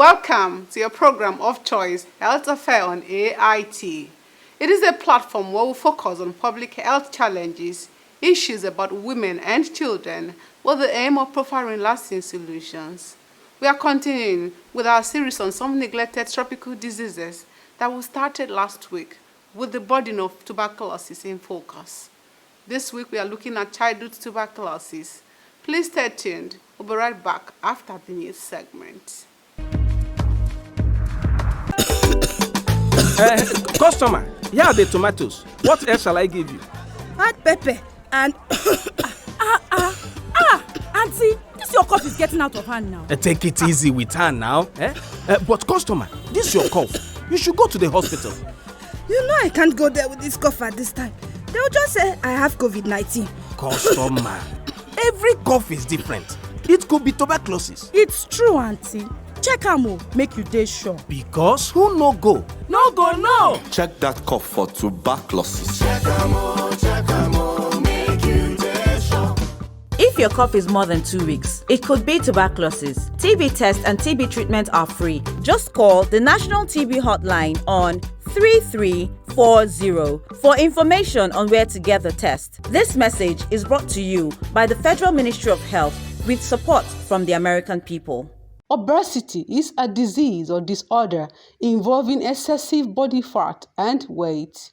Welcome to your program of choice, Health Affair on AIT. It is a platform where we focus on public health challenges, issues about women and children, with the aim of profiling lasting solutions. We are continuing with our series on some neglected tropical diseases that we started last week with the burden of tuberculosis in focus. This week we are looking at childhood tuberculosis. Please stay tuned. We'll be right back after the news segment. Customer, here are the tomatoes. What else shall I give you? Add pepper and auntie, this your cough is getting out of hand now. Take it easy with her now. But customer, this your cough. You should go to the hospital. You know I can't go there with this cough at this time. They'll just say I have COVID-19. Customer, every cough is different. It could be tuberculosis. It's true, auntie. Check am, make you dey sure. Because who no go? No go, no. Check that cough for tuberculosis. Check am, make you dey sure. If your cough is more than 2 weeks, it could be tuberculosis. TB tests and TB treatment are free. Just call the National TB Hotline on 3340 for information on where to get the test. This message is brought to you by the Federal Ministry of Health with support from the American people. Obesity is a disease or disorder involving excessive body fat and weight.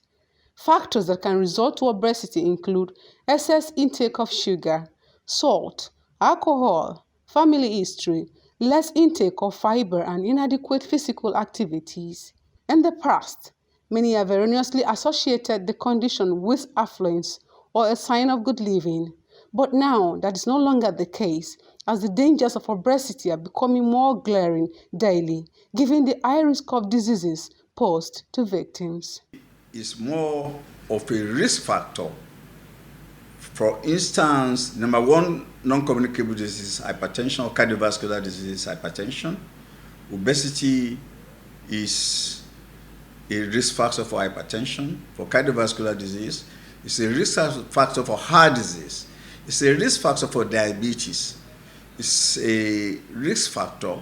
Factors that can result to obesity include excess intake of sugar, salt, alcohol, family history, less intake of fiber, and inadequate physical activities. In the past, many have erroneously associated the condition with affluence or a sign of good living. But now that is no longer the case, as the dangers of obesity are becoming more glaring daily, given the high risk of diseases posed to victims. It's more of a risk factor. For instance, number one, non-communicable disease, hypertension or cardiovascular disease, hypertension. Obesity is a risk factor for hypertension, for cardiovascular disease. It's a risk factor for heart disease. It's a risk factor for diabetes. It's a risk factor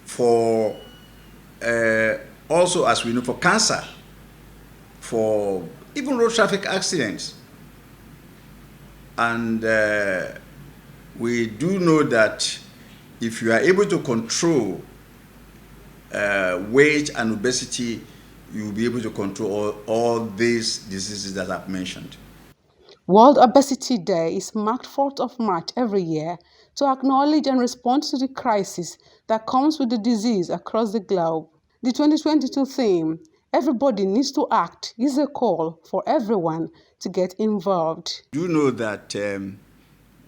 for also, as we know, for cancer, for even road traffic accidents. And we do know that if you are able to control weight and obesity, you will be able to control all these diseases that I've mentioned. World Obesity Day is marked 4th of March every year to acknowledge and respond to the crisis that comes with the disease across the globe. The 2022 theme, Everybody Needs to Act, is a call for everyone to get involved. You know that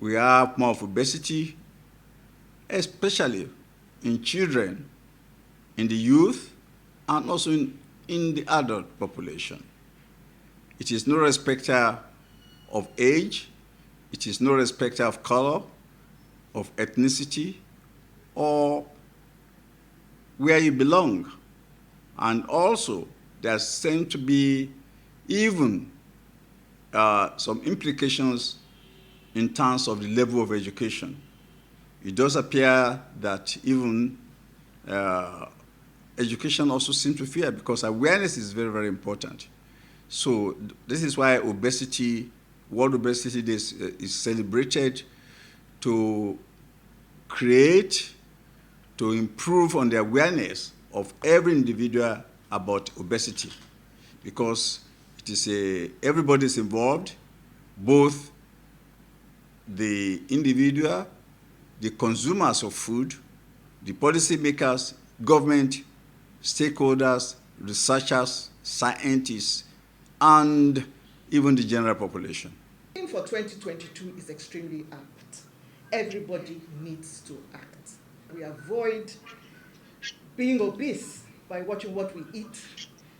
we have more of obesity, especially in children, in the youth, and also in the adult population. It is no respecter of age, it is no respecter of color, of ethnicity, or where you belong. And also, there seem to be even some implications in terms of the level of education. It does appear that even education also seems to fear, because awareness is very, very important. So this is why World Obesity Day is celebrated to create, to improve on the awareness of every individual about obesity, because it is everybody is involved, both the individual, the consumers of food, the policymakers, government, stakeholders, researchers, scientists, and even the general population. The theme for 2022 is extremely apt. Everybody needs to act. We avoid being obese by watching what we eat,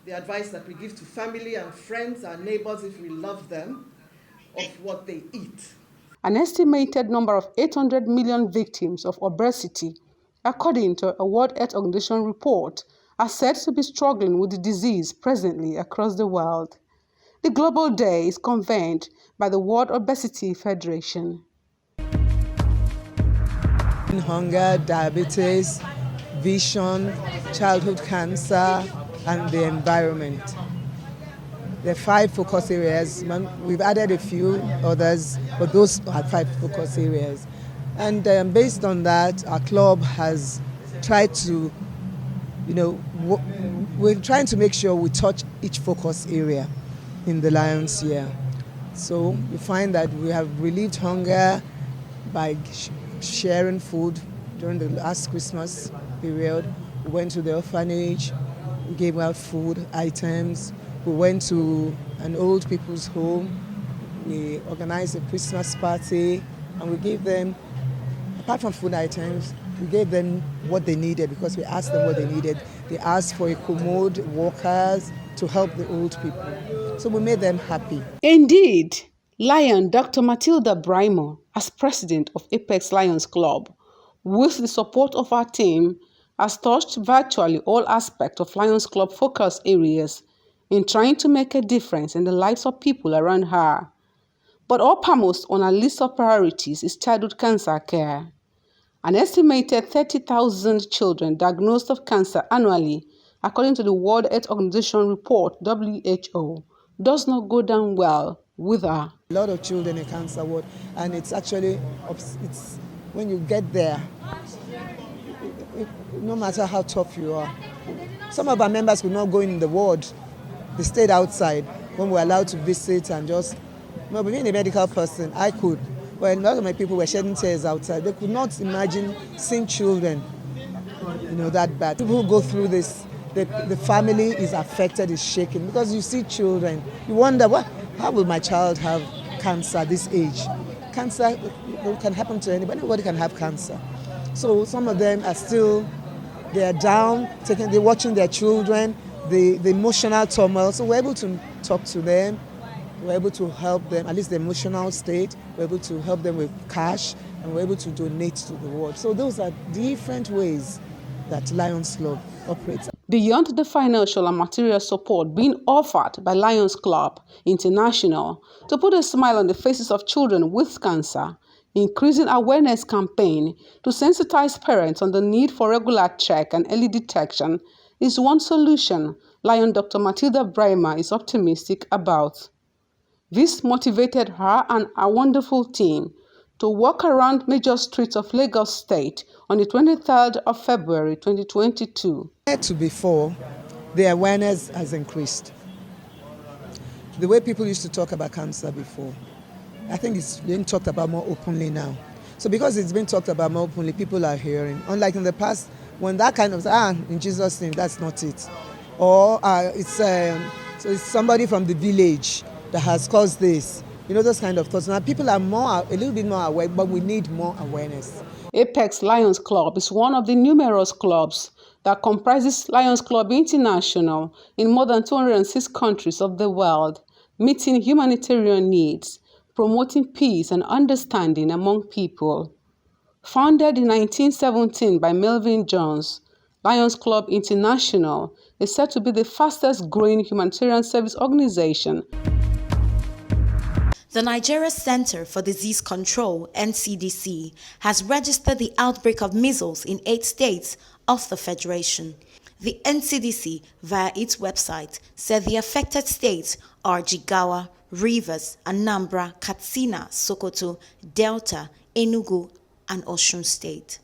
the advice that we give to family and friends, our neighbors, if we love them, of what they eat. An estimated number of 800 million victims of obesity, according to a World Health Organization report, are said to be struggling with the disease presently across the world. The Global Day is convened by the World Obesity Federation. Hunger, diabetes, vision, childhood cancer, and the environment. There are 5 focus areas. We've added a few others, but those are 5 focus areas. And based on that, our club has tried to, we're trying to make sure we touch each focus area in the Lions Year. So you find that we have relieved hunger by sharing food during the last Christmas period. We went to the orphanage, we gave out food items. We went to an old people's home, we organized a Christmas party, and we gave them, apart from food items, we gave them what they needed because we asked them what they needed. They asked for a commode, walkers, to help the old people. So we made them happy. Indeed, Lion Dr. Matilda Brymer, as president of Apex Lions Club, with the support of our team, has touched virtually all aspects of Lions Club focus areas in trying to make a difference in the lives of people around her. But uppermost on our list of priorities is childhood cancer care. An estimated 30,000 children diagnosed of cancer annually, according to the World Health Organization report, WHO, does not go down well with her. A lot of children in cancer ward, and it's actually, when you get there, no matter how tough you are. Some of our members could not go in the ward. They stayed outside when we were allowed to visit and just, being a medical person, I could. But a lot of my people were shedding tears outside. They could not imagine seeing children, that bad. People who go through this, the family is affected, is shaken, because you see children. You wonder, how will my child have cancer at this age? Cancer can happen to anybody can have cancer. So some of them are still, they're down, they're watching their children, the emotional turmoil. So we're able to talk to them, we're able to help them, at least the emotional state, we're able to help them with cash, and we're able to donate to the ward. So those are different ways that Lions Club operates. Beyond the financial and material support being offered by Lions Club International to put a smile on the faces of children with cancer, increasing awareness campaign to sensitize parents on the need for regular check and early detection is one solution Lion Dr. Matilda Brymer is optimistic about. This motivated her and her wonderful team to walk around major streets of Lagos State on the 23rd of February 2022. Compared to before, the awareness has increased. The way people used to talk about cancer before, I think it's being talked about more openly now. So because it's been talked about more openly, people are hearing. Unlike in the past, when that kind of, in Jesus' name, that's not it. Or so it's somebody from the village that has caused this. Those kind of thoughts. Now people are a little bit more aware, but we need more awareness. Apex Lions Club is one of the numerous clubs that comprises Lions Club International in more than 206 countries of the world, meeting humanitarian needs, promoting peace and understanding among people. Founded in 1917 by Melvin Jones, Lions Club International is said to be the fastest growing humanitarian service organization. The Nigeria Center for Disease Control, NCDC, has registered the outbreak of measles in 8 states of the Federation. The NCDC, via its website, said the affected states are Jigawa, Rivers, Anambra, Katsina, Sokoto, Delta, Enugu, and Osun State.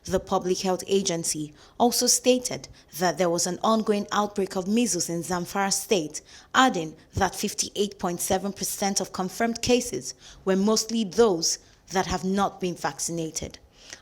The Public Health Agency also stated that there was an ongoing outbreak of measles in Zamfara State, adding that 58.7% of confirmed cases were mostly those that have not been vaccinated.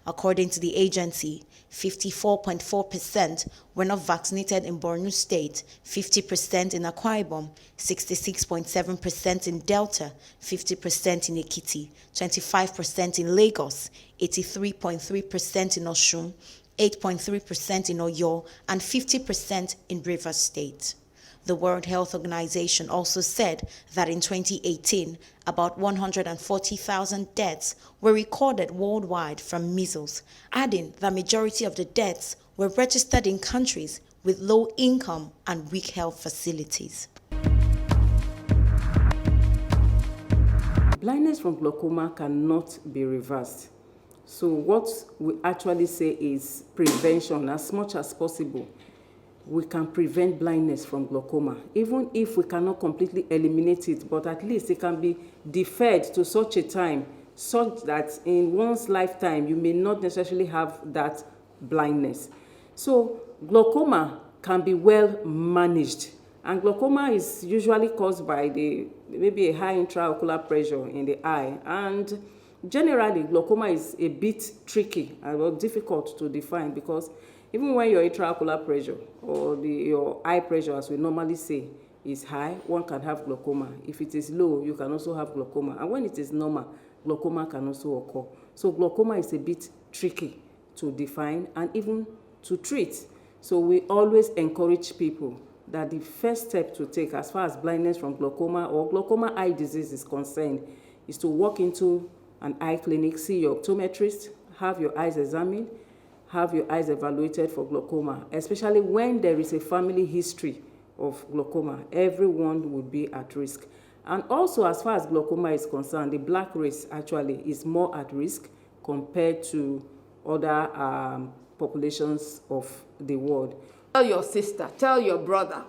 According to the agency, 54.4% were not vaccinated in Borno State, 50% in Akwa Ibom, 66.7% in Delta, 50% in Ekiti, 25% in Lagos, 83.3% in Osun, 8.3% in Oyo, and 50% in Rivers State. The World Health Organization also said that in 2018, about 140,000 deaths were recorded worldwide from measles, adding that majority of the deaths were registered in countries with low income and weak health facilities. Blindness from glaucoma cannot be reversed. So what we actually say is prevention. As much as possible, we can prevent blindness from glaucoma, even if we cannot completely eliminate it, but at least it can be deferred to such a time, such that in one's lifetime, you may not necessarily have that blindness. So glaucoma can be well managed, and glaucoma is usually caused by maybe a high intraocular pressure in the eye, and generally glaucoma is a bit tricky and difficult to define, because even when your intraocular pressure or your eye pressure, as we normally say, is high, one can have glaucoma. If it is low, you can also have glaucoma. And when it is normal, glaucoma can also occur. So glaucoma is a bit tricky to define and even to treat. So we always encourage people that the first step to take as far as blindness from glaucoma or glaucoma eye disease is concerned is to walk into an eye clinic, see your optometrist, have your eyes examined, have your eyes evaluated for glaucoma, especially when there is a family history of glaucoma. Everyone would be at risk. And also, as far as glaucoma is concerned, the black race actually is more at risk compared to other populations of the world. Tell your sister, tell your brother,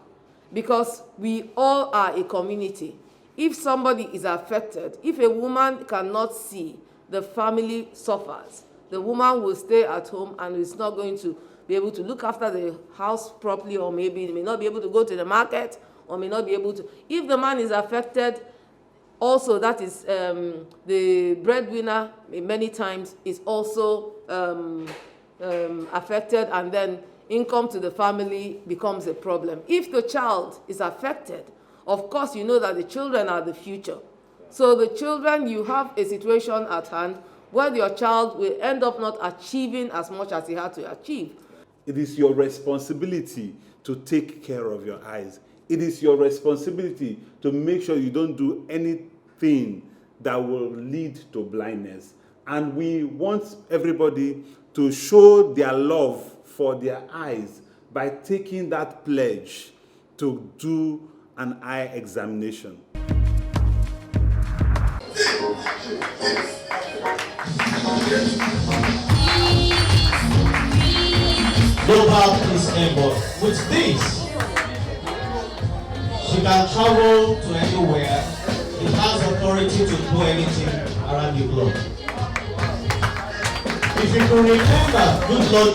because we all are a community. If somebody is affected, if a woman cannot see, the family suffers. The woman will stay at home and is not going to be able to look after the house properly, or maybe may not be able to go to the market, or may not be able to. If the man is affected, also that is the breadwinner many times is also affected, and then income to the family becomes a problem. If the child is affected, of course you know that the children are the future. So the children, you have a situation at hand where your child will end up not achieving as much as he had to achieve. It is your responsibility to take care of your eyes. It is your responsibility to make sure you don't do anything that will lead to blindness. And we want everybody to show their love for their eyes by taking that pledge to do an eye examination. Global Peace Envoy. With this, she can travel to anywhere. She has authority to do anything around the globe. If you can remember Goodluck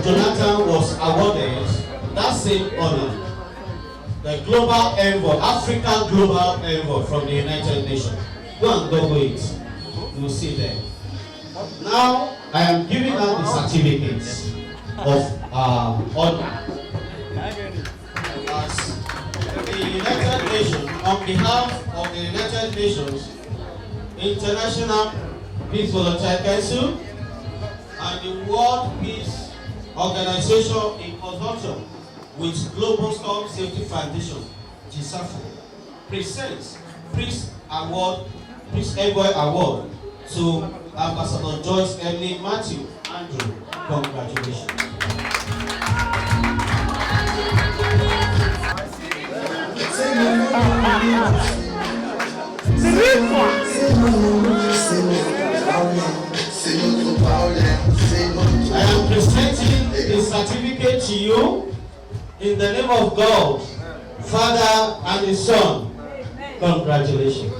Jonathan was awarded that same honor, the Global Envoy, African Global Envoy from the United Nations. Go and Google it. You will see there. Now, I am giving out the certificates of honor. As the United Nations, on behalf of the United Nations, International Peace Volunteer Council, and the World Peace Organization in consortium with Global Storm Safety Foundation, GSAFO, presents Peace Envoy Award to Ambassador Joyce Emily Matthew Andrew. Congratulations. I am presenting the certificate to you in the name of God, Father and the Son. Congratulations.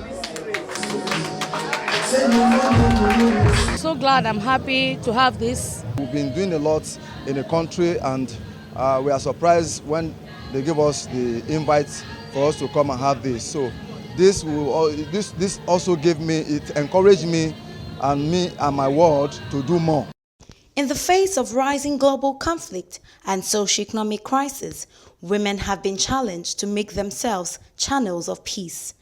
So glad, I'm happy to have this. We've been doing a lot in the country, and we are surprised when they give us the invite for us to come and have this. So this also gave me, it encouraged me and my ward to do more. In the face of rising global conflict and socio-economic crisis, women have been challenged to make themselves channels of peace.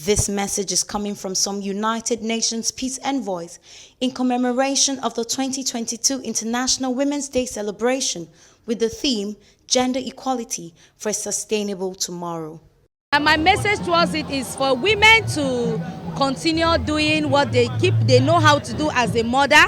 This message is coming from some United Nations peace envoys in commemoration of the 2022 International Women's Day celebration with the theme Gender Equality for a Sustainable Tomorrow. And my message towards it is for women to continue doing what they know how to do as a mother,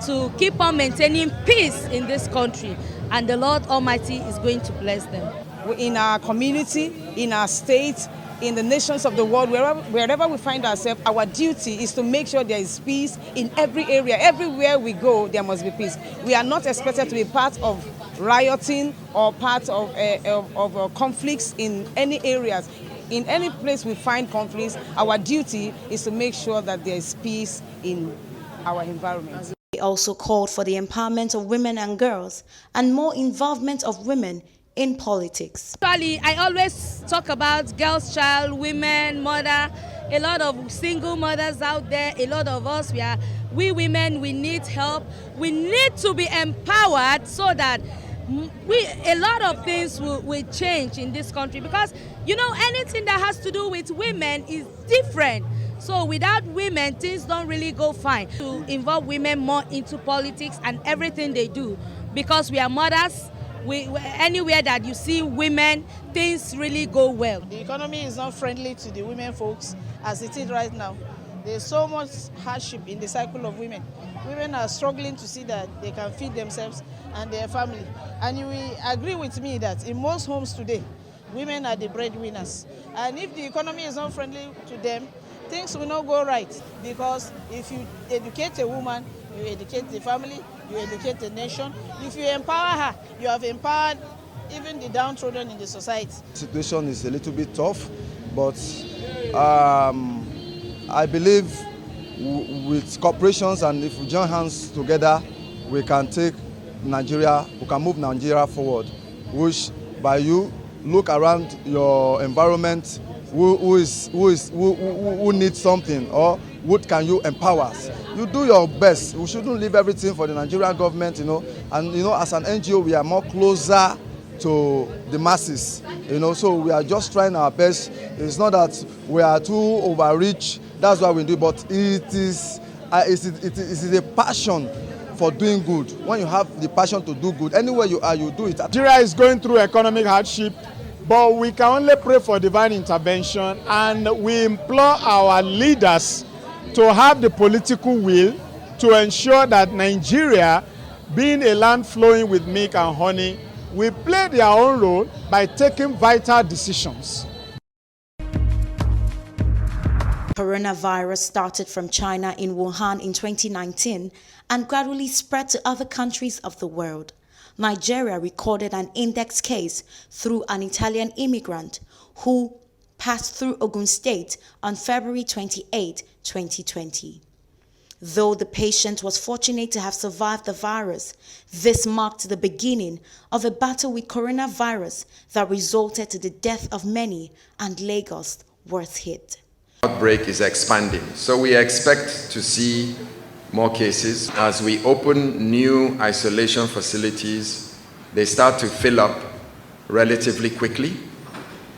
to keep on maintaining peace in this country, and the Lord Almighty is going to bless them. In our community, in our state, in the nations of the world, wherever we find ourselves, our duty is to make sure there is peace in every area. Everywhere we go, there must be peace. We are not expected to be part of rioting or part of conflicts in any areas. In any place we find conflicts, our duty is to make sure that there is peace in our environment. He also called for the empowerment of women and girls and more involvement of women in politics. Actually, I always talk about girls, child, women, mother, a lot of single mothers out there, a lot of us, we women, we need help. We need to be empowered so that a lot of things will change in this country, because anything that has to do with women is different. So without women, things don't really go fine. To involve women more into politics and everything they do, because we are mothers. Anywhere that you see women, things really go well. The economy is not friendly to the women folks as it is right now. There's so much hardship in the cycle of women. Women are struggling to see that they can feed themselves and their family. And you will agree with me that in most homes today, women are the breadwinners. And if the economy is not friendly to them, things will not go right. Because if you educate a woman, you educate the family, you educate the nation. If you empower her, you have empowered even the downtrodden in the society. The situation is a little bit tough, but I believe with corporations and if we join hands together, we can move Nigeria forward. Which by you look around your environment, who needs something, or what can you empower? You do your best. We shouldn't leave everything for the Nigerian government, And as an NGO, we are more closer to the masses, So we are just trying our best. It's not that we are too overreach. That's why we do. But it is a passion for doing good. When you have the passion to do good, anywhere you are, you do it. Nigeria is going through economic hardship, but we can only pray for divine intervention, and we implore our leaders to have the political will to ensure that Nigeria, being a land flowing with milk and honey, will play their own role by taking vital decisions. Coronavirus started from China in Wuhan in 2019 and gradually spread to other countries of the world. Nigeria recorded an index case through an Italian immigrant who passed through Ogun State on February 28, 2020. Though the patient was fortunate to have survived the virus, this marked the beginning of a battle with coronavirus that resulted to the death of many, and Lagos was hit. Outbreak is expanding, so we expect to see more cases. As we open new isolation facilities, they start to fill up relatively quickly,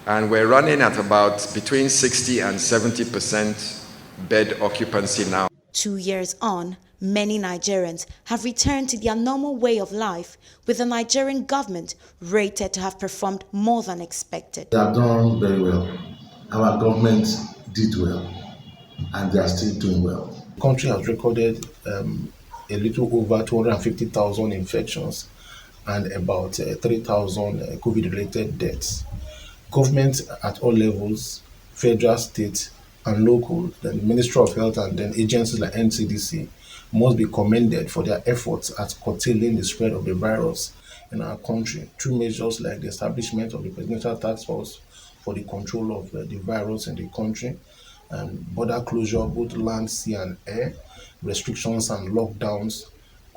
and we're running at about between 60 and 70% bed occupancy now. 2 years on, many Nigerians have returned to their normal way of life, with the Nigerian government rated to have performed more than expected. They have done very well. Our government did well, and they are still doing well. The country has recorded a little over 250,000 infections and about 3,000 COVID-related deaths. Government at all levels, federal, state, and local, the Ministry of Health and then agencies like NCDC must be commended for their efforts at curtailing the spread of the virus in our country through measures like the establishment of the Presidential Task Force for the control of the virus in the country, and border closure, both land, sea, and air, restrictions and lockdowns,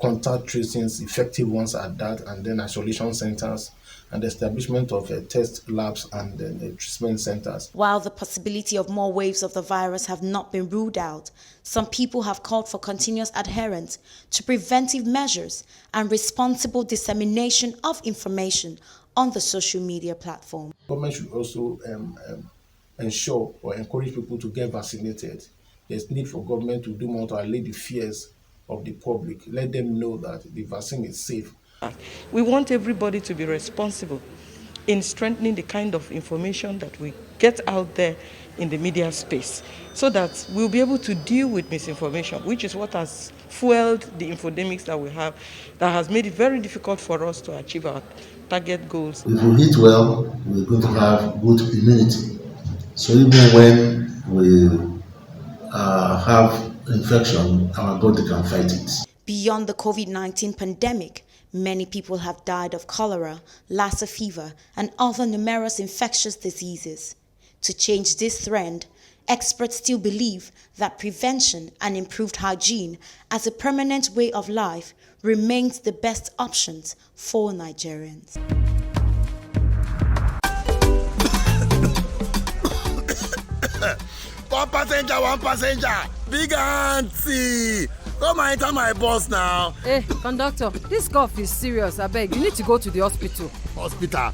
contact tracings, effective ones at that, and then isolation centers, and the establishment of test labs and treatment centers. While the possibility of more waves of the virus have not been ruled out, some people have called for continuous adherence to preventive measures and responsible dissemination of information on the social media platform. Government should also ensure or encourage people to get vaccinated. There's need for government to do more to allay the fears of the public. Let them know that the vaccine is safe. We want everybody to be responsible in strengthening the kind of information that we get out there in the media space, so that we'll be able to deal with misinformation, which is what has fueled the infodemics that we have, that has made it very difficult for us to achieve our target goals. If we eat well, we're going to have good immunity. So even when we have infection, our body can fight it. Beyond the COVID-19 pandemic, many people have died of cholera, Lassa fever, and other numerous infectious diseases. To change this trend, experts still believe that prevention and improved hygiene as a permanent way of life remains the best options for Nigerians. One passenger, big auntie. Come and enter my bus now. Hey, conductor, this cough is serious. I beg, you need to go to the hospital. Hospital?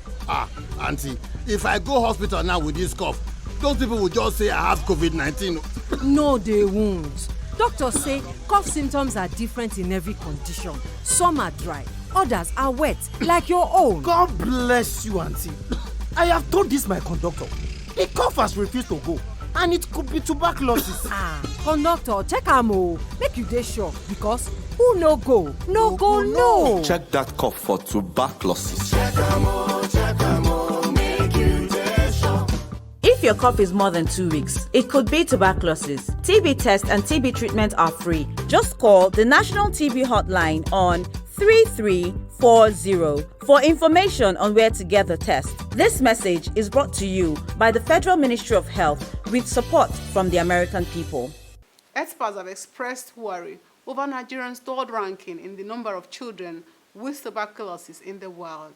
Auntie, if I go hospital now with this cough, those people will just say I have COVID-19. No, they won't. Doctors say cough symptoms are different in every condition. Some are dry, others are wet, like your own. God bless you, auntie. I have told this my conductor. The cough has refused to go. And it could be tuberculosis. Conductor, check am o. Make you dey sure, because who no go, no go, no. Check that cough for tuberculosis. If your cough is more than 2 weeks, it could be tuberculosis. TB test and TB treatment are free. Just call the National TB Hotline on 3340 for information on where to get the test. This message is brought to you by the Federal Ministry of Health with support from the American people. Experts have expressed worry over Nigeria's third ranking in the number of children with tuberculosis in the world.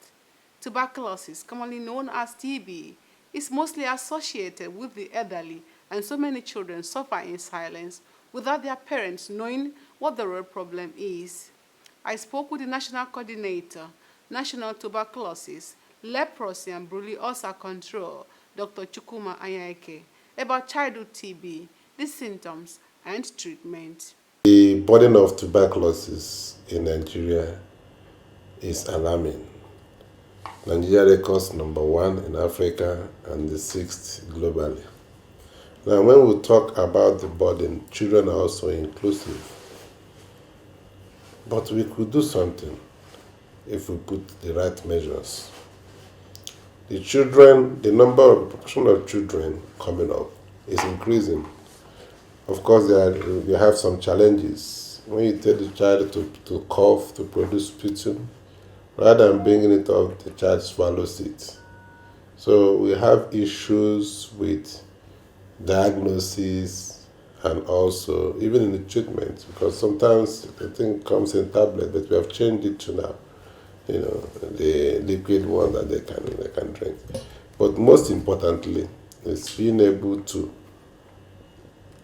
Tuberculosis, commonly known as TB, is mostly associated with the elderly, and so many children suffer in silence without their parents knowing what the real problem is. I spoke with the National Coordinator, National Tuberculosis, Leprosy and Brulee Ulcer Control, Dr. Chukwuma Anyake, about childhood TB, the symptoms and treatment. The burden of tuberculosis in Nigeria is alarming. Nigeria records #1 in Africa and the 6th globally. Now, when we talk about the burden, children are also inclusive. But we could do something if we put the right measures. The children, the proportion of children coming up is increasing. Of course, we have some challenges. When you tell the child to cough, to produce sputum, rather than bringing it up, the child swallows it. So we have issues with diagnosis and also even in the treatment, because sometimes the thing comes in tablet, but we have changed it to now, the liquid one that they can drink. But most importantly, is being able to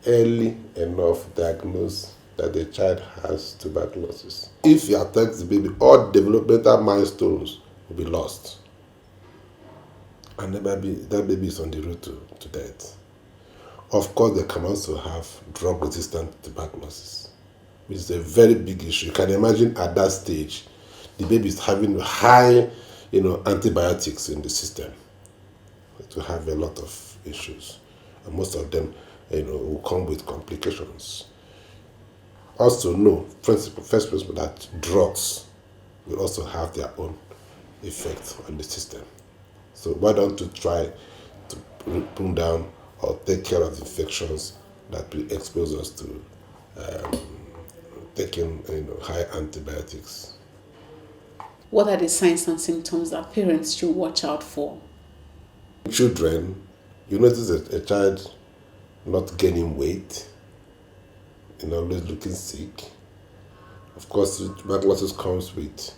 early enough diagnose that the child has tuberculosis. If you attack the baby, all developmental milestones will be lost. And that baby is on the road to death. Of course, they can also have drug-resistant tuberculosis, which is a very big issue. You can imagine at that stage, the baby is having high, antibiotics in the system. It will have a lot of issues, and most of them, will come with complications. Also know, first principle, that drugs will also have their own effect on the system. So why don't you try to bring down or take care of the infections that will expose us to taking high antibiotics. What are the signs and symptoms that parents should watch out for? Children, you notice a child not gaining weight, always looking sick. Of course, tuberculosis comes with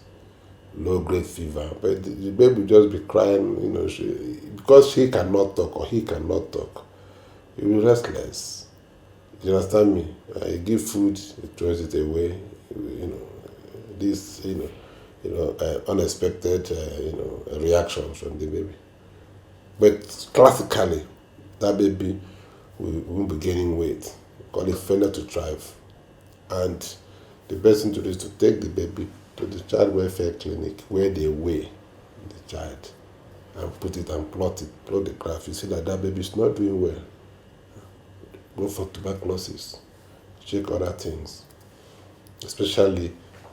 low-grade fever, but the baby will just be crying, because she cannot talk or he cannot talk. He will be restless. You understand me? You give food, he throws it away. Unexpected, reactions from the baby. But classically, that baby won't be gaining weight. We call it failure to thrive. And the best thing to do is to take the baby to the child welfare clinic where they weigh the child and put it and plot the graph. You see that baby is not doing well. Go for tuberculosis. Check other things. Especially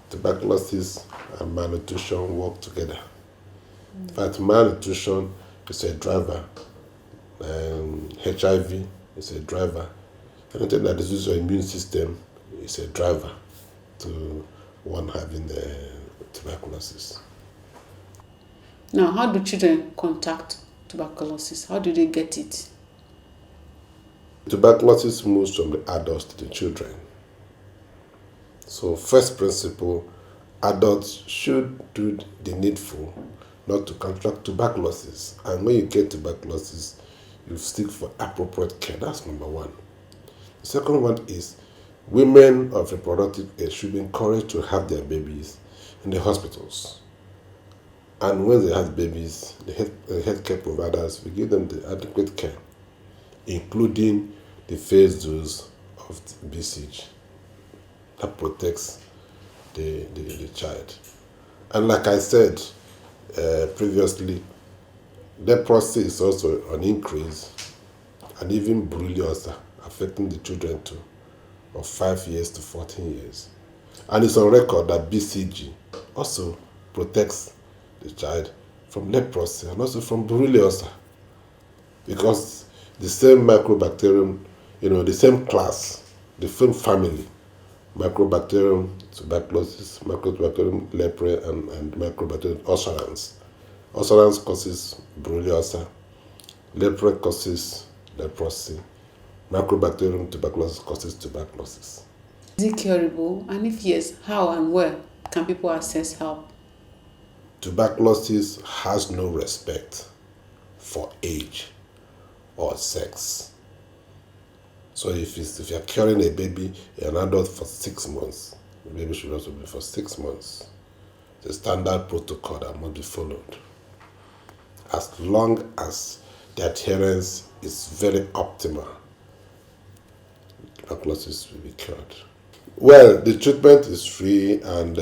tuberculosis and malnutrition work together. In fact, malnutrition is a driver HIV is a driver. Anything that diseases your immune system is a driver to one having tuberculosis. Now, how do children contact tuberculosis? How do they get it? Tuberculosis moves from the adults to the children. So first principle, adults should do the needful not to contract tuberculosis. And when you get tuberculosis, you seek for appropriate care. That's number one. The second one is women of reproductive age should be encouraged to have their babies in the hospitals. And when they have babies, the healthcare providers will give them the adequate care, including the phase dose of BCG that protects the child. And like I said previously, leprosy is also an increase, and even borreliosis affecting the children too, of 5 years to 14 years. And it's on record that BCG also protects the child from leprosy and also from borreliosis, because the same microbacterium, the same class, the same family, Microbacterium tuberculosis, Microbacterium leprae, and Microbacterium ulcerans. Ulcerans causes borreliosis, leprae causes leprosy, Microbacterium tuberculosis causes tuberculosis. Is it curable? And if yes, how and where can people access help? Tuberculosis has no respect for age or sex. So if you're carrying a baby, an adult for 6 months, the baby should also be for 6 months. The standard protocol that must be followed. As long as the adherence is very optimal, tuberculosis will be cured. Well, the treatment is free, and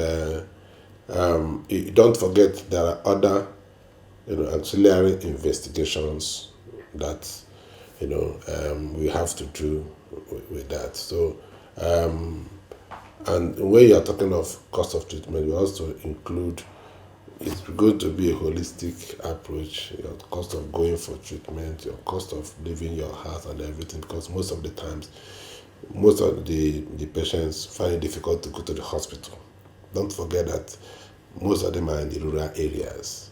don't forget there are other ancillary investigations that we have to do with that. So, and when you are talking of cost of treatment, we also include, it's going to be a holistic approach, your cost of going for treatment, your cost of leaving your house and everything, because most of the times, most of the patients find it difficult to go to the hospital. Don't forget that most of them are in the rural areas,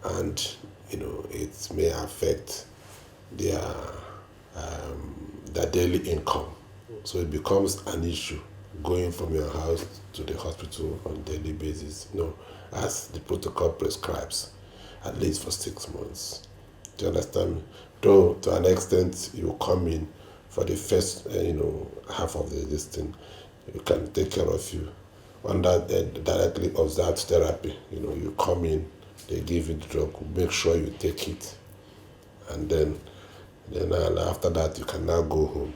and it may affect their daily income. So it becomes an issue going from your house to the hospital on a daily basis, as the protocol prescribes, at least for 6 months. Do you understand me? Though to an extent you come in for the first half of this thing, we can take care of you under directly observed therapy. You come in, they give you the drug, make sure you take it, and then after that you can now go home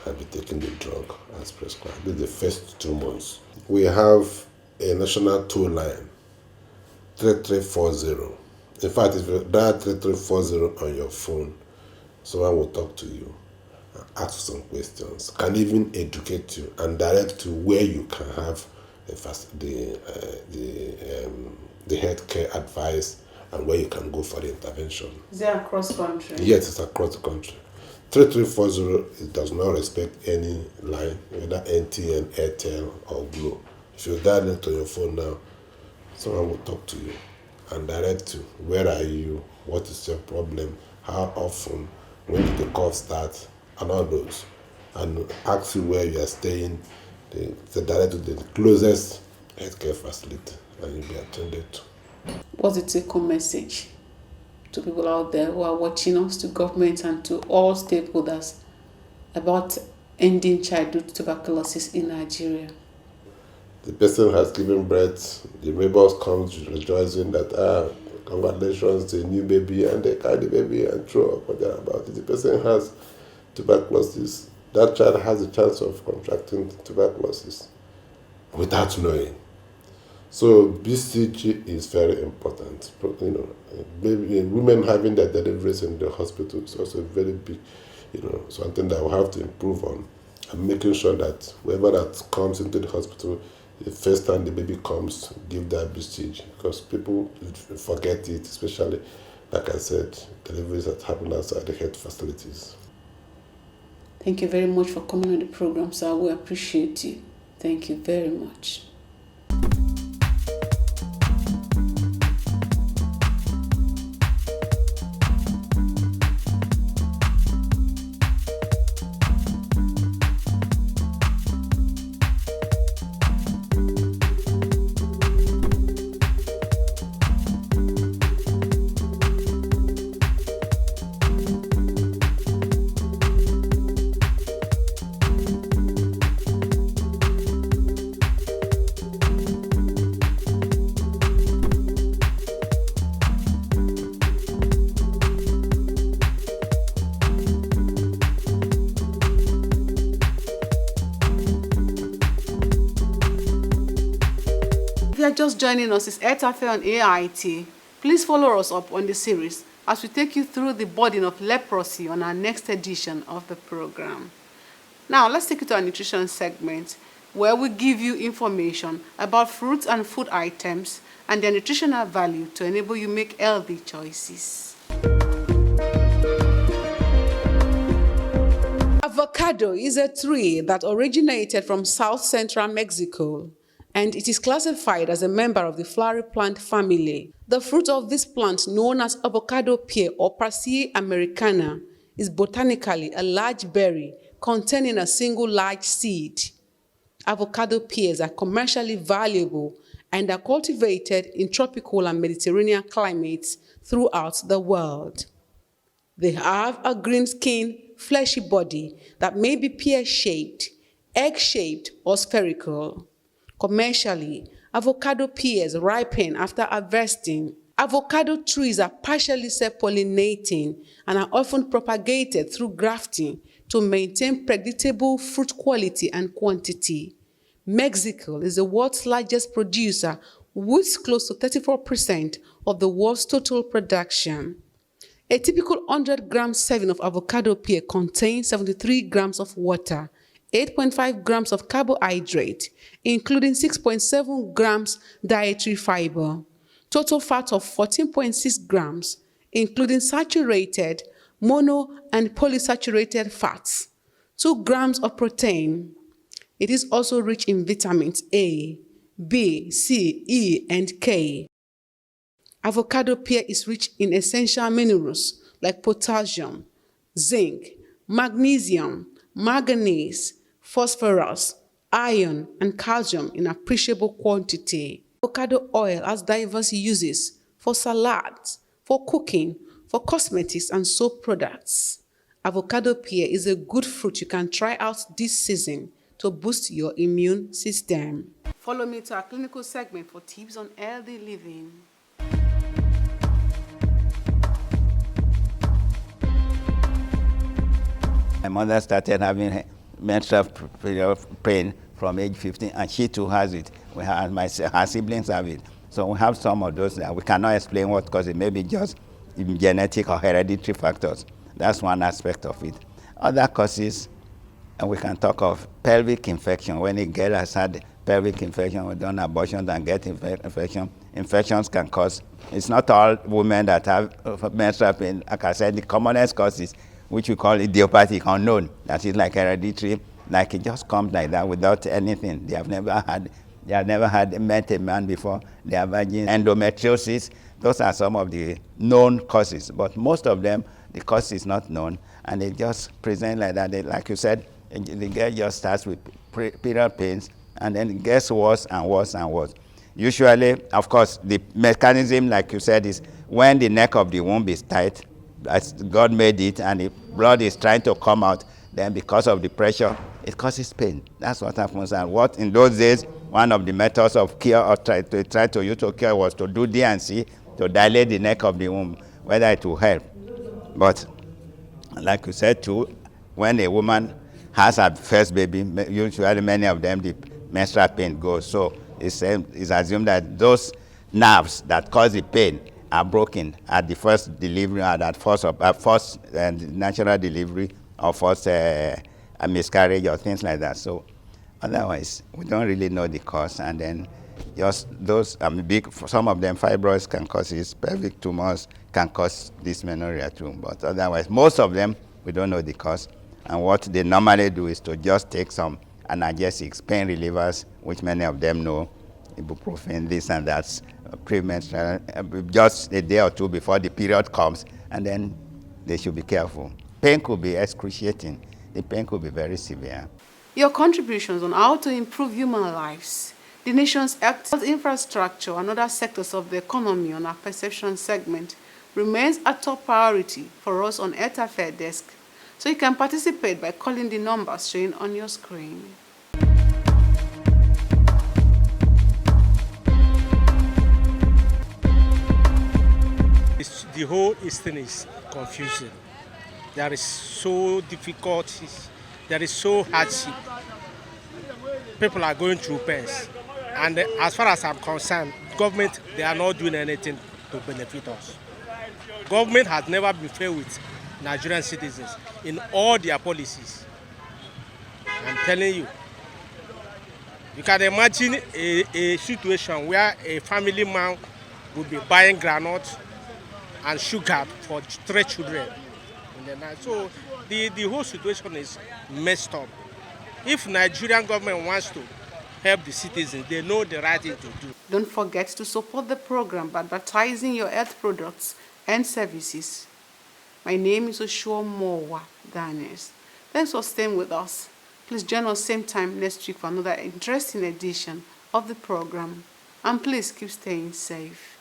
and be taking the drug as prescribed. This is the first 2 months. We have a national toll line, 3340. In fact, if you dial 3340 on your phone, someone will talk to you and ask some questions, can even educate you and direct you where you can have the healthcare advice and where you can go for the intervention. Is it across country? Yes, it's across the country. 3340 does not respect any line, whether NTN, Airtel, or Glo. If you dial it on your phone now, someone will talk to you and direct you. Where are you? What is your problem? How often? When did the cough start? And all those. And ask you where you are staying. They direct you to the closest healthcare facility and you'll be attended to. What's the take-home message to people out there who are watching us, to government and to all stakeholders about ending childhood tuberculosis in Nigeria? The person has given birth, the neighbors come rejoicing that, congratulations to a new baby, and they carry the baby and throw up what they're about. If the person has tuberculosis, that child has a chance of contracting tuberculosis without knowing. So BCG is very important. Women having their deliveries in the hospital is also very big, something that we have to improve on, and making sure that whoever that comes into the hospital, the first time the baby comes, give that BCG, because people forget it, especially like I said, deliveries that happen outside the health facilities. Thank you very much for coming on the program, sir. We appreciate you. Thank you very much. If you are just joining us, it's Earth Affair on AIT. Please follow us up on the series as we take you through the burden of leprosy on our next edition of the program. Now, let's take you to our nutrition segment, where we give you information about fruits and food items and their nutritional value to enable you make healthy choices. Avocado is a tree that originated from South Central Mexico, and it is classified as a member of the flowery plant family. The fruit of this plant, known as avocado pear or Persea americana, is botanically a large berry containing a single large seed. Avocado pears are commercially valuable and are cultivated in tropical and Mediterranean climates throughout the world. They have a green skin, fleshy body that may be pear-shaped, egg-shaped, or spherical. Commercially, avocado pears ripen after harvesting. Avocado trees are partially self-pollinating and are often propagated through grafting to maintain predictable fruit quality and quantity. Mexico is the world's largest producer with close to 34% of the world's total production. A typical 100-gram serving of avocado pear contains 73 grams of water, 8.5 grams of carbohydrate, including 6.7 grams dietary fiber, total fat of 14.6 grams, including saturated, mono, and polysaturated fats, 2 grams of protein. It is also rich in vitamins A, B, C, E, and K. Avocado pear is rich in essential minerals like potassium, zinc, magnesium, manganese, phosphorus, iron, and calcium in appreciable quantity. Avocado oil has diverse uses for salads, for cooking, for cosmetics, and soap products. Avocado pear is a good fruit you can try out this season to boost your immune system. Follow me to our clinical segment for tips on healthy living. My mother started having menstrual pain from age 15, and she too has it. Her siblings have it. So we have some of those that we cannot explain what causes it. Maybe just genetic or hereditary factors. That's one aspect of it. Other causes, and we can talk of pelvic infection. When a girl has had pelvic infection, we've done abortion and get infection. Infections can cause, it's not all women that have menstrual pain. Like I said, the commonest causes, which we call idiopathic, unknown. That is like hereditary, like it just comes like that without anything. They have never met a man before. They are virgin. Endometriosis, those are some of the known causes, but most of them, the cause is not known, and they just present like that. Like you said, the girl just starts with period pains, and then it gets worse and worse and worse. Usually, of course, the mechanism, like you said, is when the neck of the womb is tight, as God made it, and the blood is trying to come out, then because of the pressure, it causes pain. That's what happens. And what in those days, one of the methods of cure or try to use to cure was to do D&C, to dilate the neck of the womb, whether it will help. But like you said too, when a woman has her first baby, usually many of them, the menstrual pain goes. So it's assumed that those nerves that cause the pain are broken at the first delivery, or at first natural delivery, or first miscarriage, or things like that. So otherwise, we don't really know the cause, and then Just those big, some of them fibroids can cause it, pelvic tumors can cause dysmenorrhea too, but otherwise, most of them, we don't know the cause. And what they normally do is to just take some analgesics, pain relievers, which many of them know, ibuprofen, this and that, premenstrual, just a day or two before the period comes, and then they should be careful. Pain could be excruciating. The pain could be very severe. Your contributions on how to improve human lives, the nation's health infrastructure, and other sectors of the economy on our perception segment remains a top priority for us on Health Affairs Desk. So you can participate by calling the numbers showing on your screen. The whole thing is confusing. There is so difficulties. There is so hardship. People are going through pains. And as far as I'm concerned, government, they are not doing anything to benefit us. Government has never been fair with Nigerian citizens in all their policies. I'm telling you. You can imagine a situation where a family man would be buying groundnut and sugar for 3 children in the night. So the whole situation is messed up. If Nigerian government wants to help the citizens, they know the right thing to do. Don't forget to support the program by advertising your health products and services. My name is Oshuomowa Daniels. Thanks for staying with us. Please join us same time next week for another interesting edition of the program. And please keep staying safe.